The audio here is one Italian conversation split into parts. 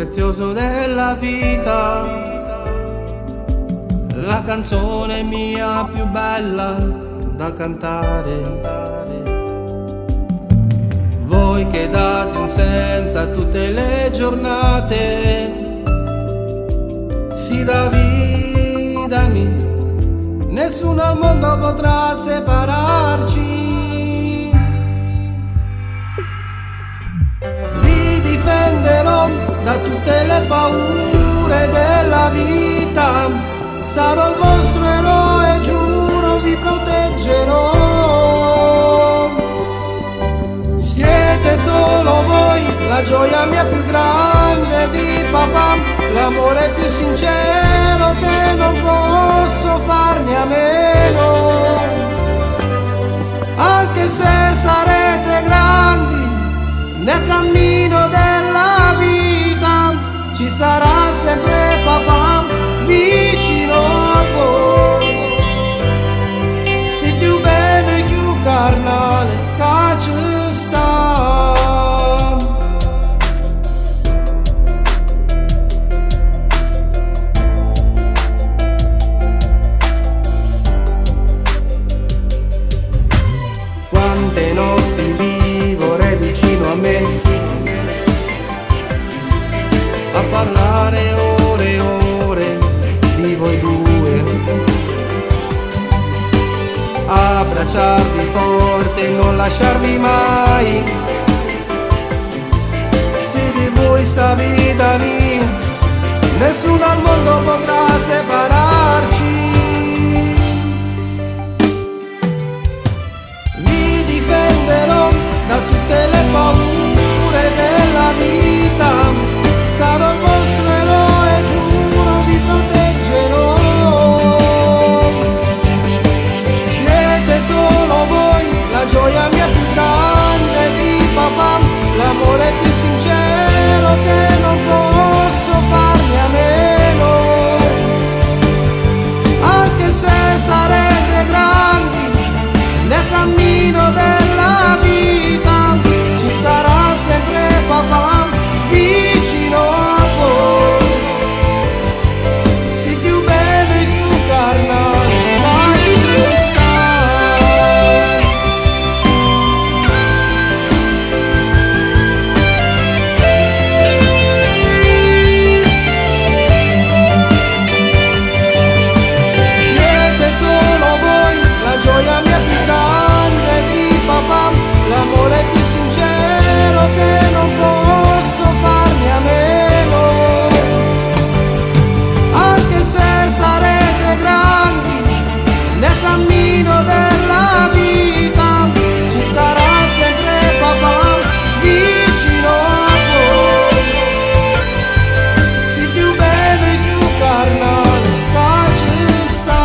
prezioso della vita, la canzone mia più bella da cantare. Voi che date un senso a tutte le giornate, sì Davide, nessuno al mondo potrà separarci. Vi difenderò da tutte le paure della vita, sarò il vostro eroe, giuro vi proteggerò. Siete solo voi, la gioia mia più grande di papà, l'amore più sincero che non posso farne a meno. Anche se sarete grandi nel cammino della vita, ci sarà sempre papà vicino a voi. Se più bello e più carnale che ci sta. Quante notti vivrei vicino a me, a parlare ore e ore di voi due, a abbracciarvi forte e non lasciarvi mai. Se di voi sta vita mia, nessuno al mondo potrà separarci. Vi difenderò da tutte le paure della vita, sarò il vostro eroe, giuro vi proteggerò. Siete solo voi, la gioia mia più grande di papà, l'amore più sincero che non posso farne a meno. Anche se sarete grandi nel cammino della vita, ci sarà sempre papà vicino a voi. Sei più bello e più carnale, ma ci sta. Siete solo voi, la gioia mia più grande di papà, l'amore più sincero che non posso farne a meno. Anche se sarete grandi nel cammino della vita, ci sarà sempre papà vicino a voi. Sei più bello e più carnale che ci sta.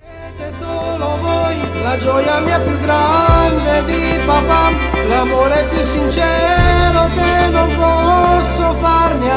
Siete solo voi, la gioia mia più grande di papà, l'amore più sincero che non posso farne